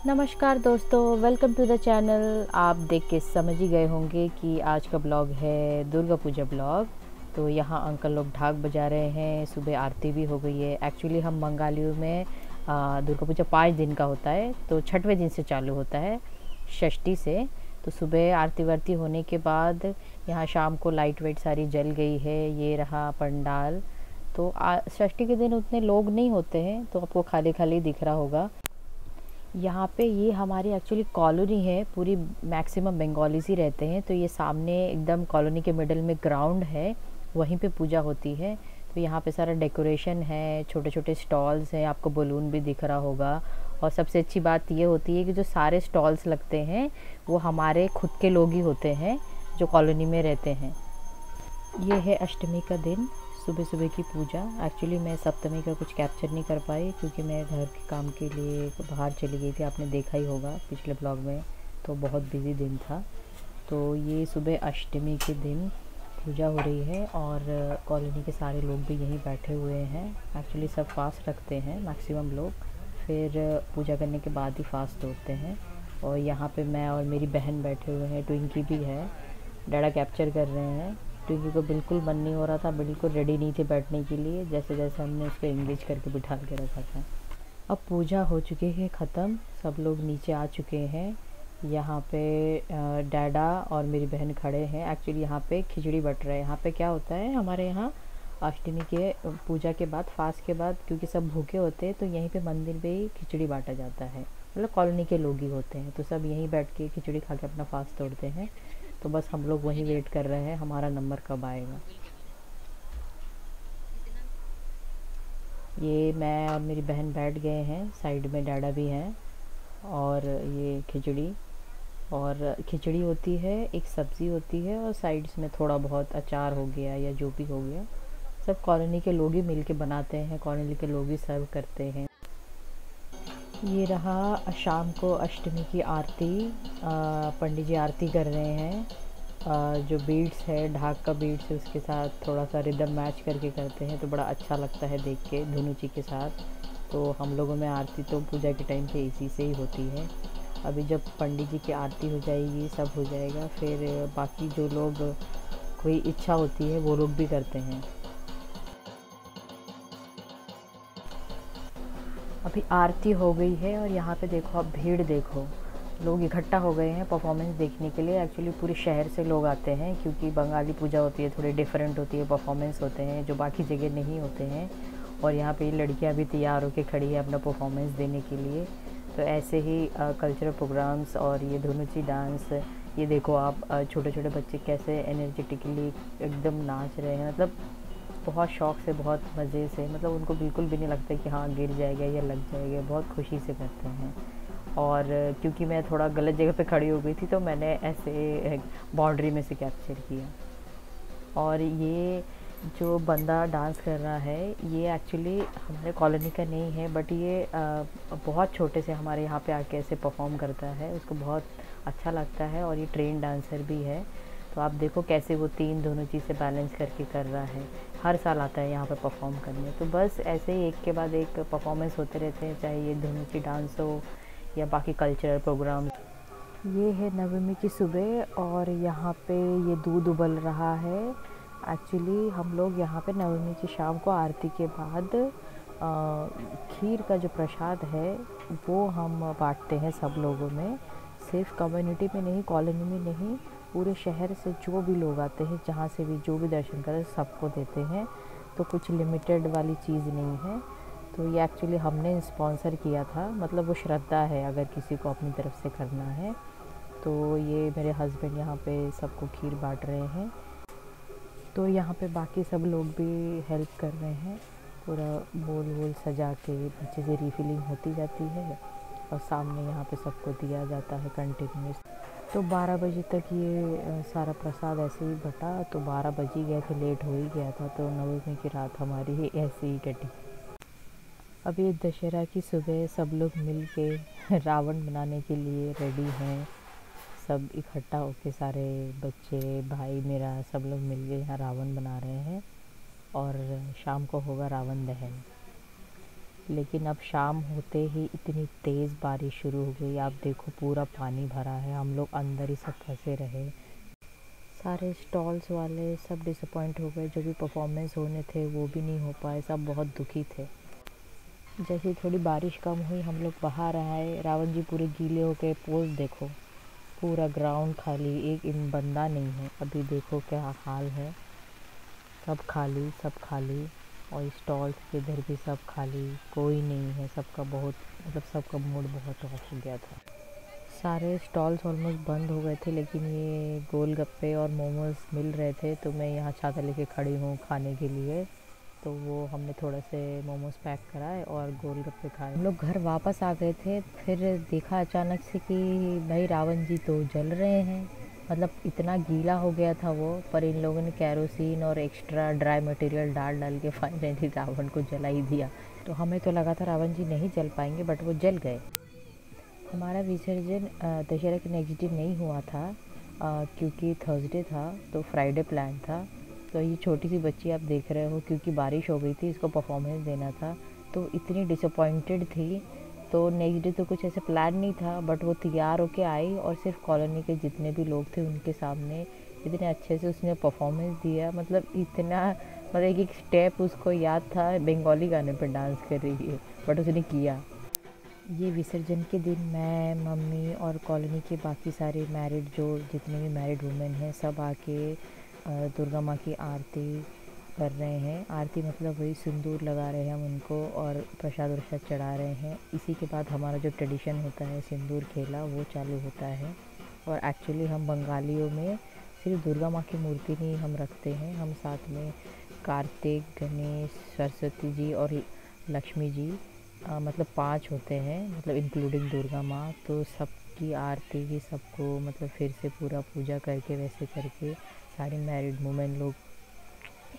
नमस्कार दोस्तों, welcome to the channel. आप देख के समझ ही गए होंगे कि आज का ब्लॉग है दुर्गा पूजा ब्लॉग। तो यहाँ अंकल लोग ढाक बजा रहे हैं, सुबह आरती भी हो गई है। एक्चुअली हम बंगालियों में दुर्गा पूजा 5 दिन का होता है, तो छठवें दिन से चालू होता है, षष्ठी से। तो सुबह आरती वारती होने के बाद यहाँ शाम को लाइट वाइट सारी जल गई है। ये रहा पंडाल। तो षष्ठी के दिन उतने लोग नहीं होते हैं, तो आपको खाली खाली दिख रहा होगा। यहाँ पे ये हमारी एक्चुअली कॉलोनी है, पूरी मैक्सिमम बंगालीज ही रहते हैं। तो ये सामने एकदम कॉलोनी के मिडल में ग्राउंड है, वहीं पे पूजा होती है। तो यहाँ पे सारा डेकोरेशन है, छोटे छोटे स्टॉल्स हैं, आपको बलून भी दिख रहा होगा। और सबसे अच्छी बात ये होती है कि जो सारे स्टॉल्स लगते हैं वो हमारे खुद के लोग ही होते हैं जो कॉलोनी में रहते हैं। ये है अष्टमी का दिन, सुबह सुबह की पूजा। एक्चुअली मैं सप्तमी का कुछ कैप्चर नहीं कर पाई क्योंकि मैं घर के काम के लिए बाहर चली गई थी, आपने देखा ही होगा पिछले ब्लॉग में। तो बहुत बिजी दिन था। तो ये सुबह अष्टमी के दिन पूजा हो रही है और कॉलोनी के सारे लोग भी यहीं बैठे हुए हैं। एक्चुअली सब फास्ट रखते हैं मैक्सिमम लोग, फिर पूजा करने के बाद ही फास्ट तोड़ते हैं। और यहाँ पे मैं और मेरी बहन बैठे हुए हैं, ट्विंकी भी है। डैडा कैप्चर कर रहे हैं। ट्विंकी को बिल्कुल मन नहीं हो रहा था, बिल्कुल रेडी नहीं थे बैठने के लिए, जैसे जैसे हमने उसको इंगेज करके बिठा के रखा था। अब पूजा हो चुकी है ख़त्म, सब लोग नीचे आ चुके हैं। यहाँ पे डैडा और मेरी बहन खड़े हैं। एक्चुअली यहाँ पे खिचड़ी बट रहा है। यहाँ पे क्या होता है हमारे यहाँ अष्टमी के पूजा के बाद, फास्ट के बाद, क्योंकि सब भूखे होते हैं, तो यहीं पे मंदिर पे ही खिचड़ी बांटा जाता है। मतलब कॉलोनी के लोग ही होते हैं, तो सब यहीं बैठ के खिचड़ी खा के अपना फास्ट तोड़ते हैं। तो बस हम लोग वहीं वेट कर रहे हैं हमारा नंबर कब आएगा। ये मैं और मेरी बहन बैठ गए हैं, साइड में डैडा भी हैं। और ये खिचड़ी, और खिचड़ी होती है, एक सब्ज़ी होती है, और साइड्स में थोड़ा बहुत अचार हो गया या जो भी हो गया। सब कॉलोनी के लोग ही मिल के बनाते हैं, कॉलोनी के लोग ही सर्व करते हैं। ये रहा शाम को अष्टमी की आरती। पंडित जी आरती कर रहे हैं। जो बीट्स है, ढाक का बीट्स है, उसके साथ थोड़ा सा रिदम मैच करके करते हैं, तो बड़ा अच्छा लगता है देख के धुनुची के साथ। तो हम लोगों में आरती तो पूजा के टाइम पे इसी से ही होती है। अभी जब पंडित जी की आरती हो जाएगी, सब हो जाएगा, फिर बाकी जो लोग कोई इच्छा होती है वो लोग भी करते हैं। अभी आरती हो गई है और यहाँ पे देखो, आप भीड़ देखो, लोग इकट्ठा हो गए हैं परफॉर्मेंस देखने के लिए। एक्चुअली पूरे शहर से लोग आते हैं क्योंकि बंगाली पूजा होती है, थोड़ी डिफरेंट होती है, परफॉर्मेंस होते हैं जो बाकी जगह नहीं होते हैं। और यहाँ पे लड़कियाँ भी तैयार होकर खड़ी है अपना परफॉर्मेंस देने के लिए। तो ऐसे ही कल्चरल प्रोग्राम्स और ये धुनुची डांस, ये देखो आप, छोटे छोटे बच्चे कैसे एनर्जेटिकली एकदम नाच रहे हैं। मतलब बहुत शौक़ से, बहुत मज़े से, मतलब उनको बिल्कुल भी नहीं लगता कि हाँ गिर जाएगा या लग जाएगा, बहुत खुशी से करते हैं। और क्योंकि मैं थोड़ा गलत जगह पे खड़ी हो गई थी, तो मैंने ऐसे बाउंड्री में से कैप्चर किया। और ये जो बंदा डांस कर रहा है, ये एक्चुअली हमारे कॉलोनी का नहीं है, बट ये बहुत छोटे से हमारे यहाँ पे आके ऐसे परफॉर्म करता है, उसको बहुत अच्छा लगता है। और ये ट्रेन डांसर भी है। तो आप देखो कैसे वो तीन दोनों चीज़ से बैलेंस करके कर रहा है। हर साल आता है यहाँ पे परफॉर्म करने। तो बस ऐसे ही एक के बाद एक परफॉर्मेंस होते रहते हैं, चाहे ये धुनुची डांस हो या बाकी कल्चरल प्रोग्राम। ये है नवमी की सुबह और यहाँ पे ये दूध उबल रहा है। एक्चुअली हम लोग यहाँ पे नवमी की शाम को आरती के बाद खीर का जो प्रसाद है वो हम बांटते हैं सब लोगों में। सिर्फ कम्युनिटी में नहीं, कॉलोनी में नहीं, पूरे शहर से जो भी लोग आते हैं, जहाँ से भी जो भी दर्शन करें, सबको देते हैं। तो कुछ लिमिटेड वाली चीज़ नहीं है। तो ये एक्चुअली हमने स्पॉन्सर किया था, मतलब वो श्रद्धा है अगर किसी को अपनी तरफ से करना है। तो ये मेरे हस्बैंड यहाँ पे सबको खीर बांट रहे हैं। तो यहाँ पे बाकी सब लोग भी हेल्प कर रहे हैं। पूरा बोल वोल सजा के नीचे से रिफिलिंग होती जाती है और सामने यहाँ पे सबको दिया जाता है कंटिन्यूस। तो 12 बजे तक ये सारा प्रसाद ऐसे ही बटा, तो 12 बज ही गए थे, लेट हो ही गया था। तो नवमी की रात हमारी ही ऐसे ही कटी। अभी दशहरा की सुबह सब लोग मिल के रावण बनाने के लिए रेडी हैं। सब इकट्ठा होके, सारे बच्चे, भाई मेरा, सब लोग मिल के यहाँ रावण बना रहे हैं। और शाम को होगा रावण दहन। लेकिन अब शाम होते ही इतनी तेज़ बारिश शुरू हो गई। आप देखो पूरा पानी भरा है, हम लोग अंदर ही सब फंसे रहे। सारे स्टॉल्स वाले सब डिसअपॉइंट हो गए, जो भी परफॉर्मेंस होने थे वो भी नहीं हो पाए, सब बहुत दुखी थे। जैसे थोड़ी बारिश कम हुई हम लोग बाहर आए, रावण जी पूरे गीले हो गए। पोज देखो, पूरा ग्राउंड खाली, एक इन बंदा नहीं है। अभी देखो क्या हाल है, सब खाली सब खाली। और स्टॉल्स के इधर भी सब खाली, कोई नहीं है। सबका बहुत मतलब सबका मूड बहुत ऑफ हो गया था। सारे स्टॉल्स ऑलमोस्ट बंद हो गए थे, लेकिन ये गोलगप्पे और मोमोज़ मिल रहे थे, तो मैं यहाँ छाता लेके खड़ी हूँ खाने के लिए। तो वो हमने थोड़े से मोमोज़ पैक कराए और गोलगप्पे खाए। हम लोग घर वापस आ गए थे, फिर देखा अचानक से कि भाई रावण जी तो जल रहे हैं। मतलब इतना गीला हो गया था वो, पर इन लोगों ने केरोसिन और एक्स्ट्रा ड्राई मटेरियल डाल डाल के फाइनली रावण को जला ही दिया। तो हमें तो लगा था रावण जी नहीं जल पाएंगे, बट वो जल गए। हमारा विसर्जन दशहरा के नेक्स्ट डे नहीं हुआ था, क्योंकि थर्सडे था, तो फ्राइडे प्लान था। तो ये छोटी सी बच्ची आप देख रहे हो, क्योंकि बारिश हो गई थी, इसको परफॉर्मेंस देना था, तो इतनी डिसअपॉइंटेड थी। तो नेक्स्ट डे तो कुछ ऐसे प्लान नहीं था, बट वो तैयार होके आई और सिर्फ कॉलोनी के जितने भी लोग थे उनके सामने इतने अच्छे से उसने परफॉर्मेंस दिया। मतलब इतना, मतलब एक स्टेप उसको याद था, बंगाली गाने पर डांस कर रही है, बट उसने किया। ये विसर्जन के दिन मैं, मम्मी और कॉलोनी के बाकी सारे मैरिड, जो जितने भी मैरिड वुमेन हैं, सब आके दुर्गा माँ की आरती कर रहे हैं। आरती मतलब वही सिंदूर लगा रहे हैं हम उनको, और प्रसाद वरसाद चढ़ा रहे हैं। इसी के बाद हमारा जो ट्रेडिशन होता है सिंदूर खेला, वो चालू होता है। और एक्चुअली हम बंगालियों में सिर्फ दुर्गा माँ की मूर्ति नहीं हम रखते हैं, हम साथ में कार्तिक, गणेश, सरस्वती जी और लक्ष्मी जी, मतलब 5 होते हैं, मतलब इंक्लूडिंग दुर्गा माँ। तो सबकी आरती की सबको मतलब फिर से पूरा पूजा करके वैसे करके सारी मैरिड वुमेन लोग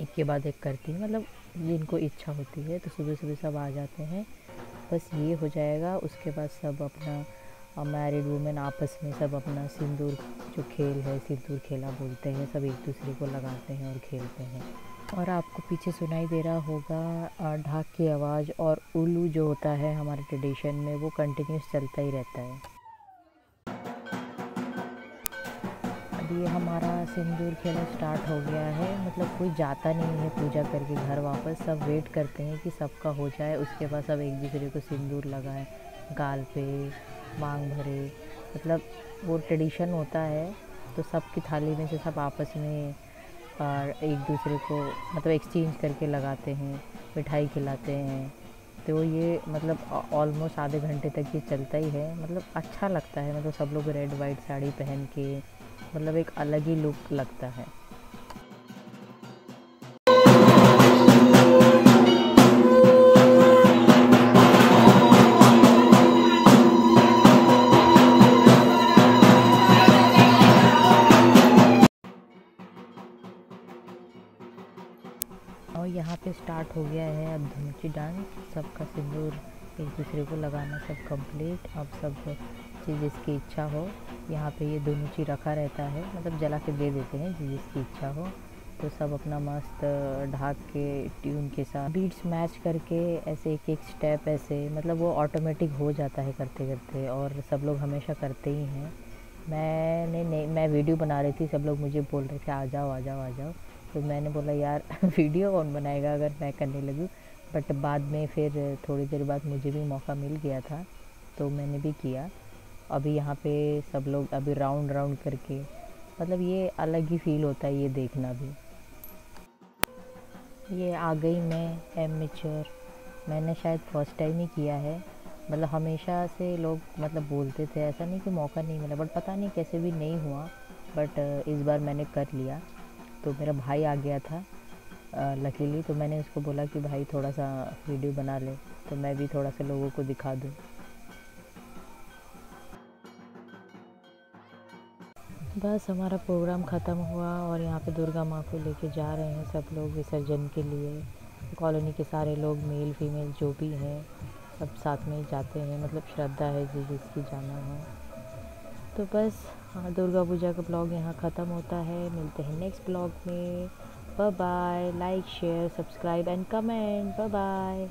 एक के बाद एक करती हैं, मतलब जिनको इच्छा होती है। तो सुबह सुबह सब आ जाते हैं, बस ये हो जाएगा। उसके बाद सब अपना मैरिड वुमेन आपस में सब अपना सिंदूर, जो खेल है सिंदूर खेला बोलते हैं, सब एक दूसरे को लगाते हैं और खेलते हैं। और आपको पीछे सुनाई दे रहा होगा ढाक की आवाज़, और उल्लू जो होता है हमारे ट्रेडिशन में, वो कंटिन्यूस चलता ही रहता है। अब ये हमारा सिंदूर खेला स्टार्ट हो गया है। मतलब कोई जाता नहीं है पूजा करके घर वापस, सब वेट करते हैं कि सबका हो जाए, उसके बाद सब एक दूसरे को सिंदूर लगाएं, गाल पे मांग भरे। मतलब वो ट्रेडिशन होता है। तो सबकी थाली में से सब आपस में एक दूसरे को मतलब एक्सचेंज करके लगाते हैं, मिठाई खिलाते हैं। तो ये मतलब ऑलमोस्ट आधे घंटे तक ये चलता ही है। मतलब अच्छा लगता है, मतलब सब लोग रेड वाइट साड़ी पहन के, मतलब एक अलग ही लुक लगता है। और यहाँ पे स्टार्ट हो गया है अब धुमची डांस। सबका सिंदूर एक दूसरे को लगाना सब कंप्लीट। अब सब जिसकी इच्छा हो, यहाँ पे ये धुमची रखा रहता है, मतलब जला के दे देते हैं जिसकी इच्छा हो। तो सब अपना मस्त ढाक के ट्यून के साथ बीट्स मैच करके ऐसे एक एक स्टेप ऐसे, मतलब वो ऑटोमेटिक हो जाता है करते करते, और सब लोग हमेशा करते ही हैं। मैं वीडियो बना रही थी, सब लोग मुझे बोल रहे थे आ जाओ आ जाओ आ जाओ। तो मैंने बोला यार वीडियो कौन बनाएगा अगर मैं करने लगूँ। बट बाद में फिर थोड़ी देर बाद मुझे भी मौका मिल गया था, तो मैंने भी किया। अभी यहाँ पे सब लोग अभी राउंड राउंड करके, मतलब ये अलग ही फील होता है ये देखना भी। ये आ गई मैं एमेच्योर, मैंने शायद फर्स्ट टाइम ही किया है। मतलब हमेशा से लोग मतलब बोलते थे, ऐसा नहीं कि मौका नहीं मिला, बट पता नहीं कैसे भी नहीं हुआ। बट इस बार मैंने कर लिया। तो मेरा भाई आ गया था लकीली, तो मैंने उसको बोला कि भाई थोड़ा सा वीडियो बना ले, तो मैं भी थोड़ा सा लोगों को दिखा दूँ। बस हमारा प्रोग्राम ख़त्म हुआ और यहाँ पे दुर्गा माँ को लेके जा रहे हैं सब लोग विसर्जन के लिए। कॉलोनी के सारे लोग मेल फीमेल जो भी हैं सब साथ में जाते हैं, मतलब श्रद्धा है जिसकी जाना हो। तो बस हाँ, दुर्गा पूजा का ब्लॉग यहाँ ख़त्म होता है। मिलते हैं नेक्स्ट ब्लॉग में। Bye bye, like share subscribe and comment. Bye bye.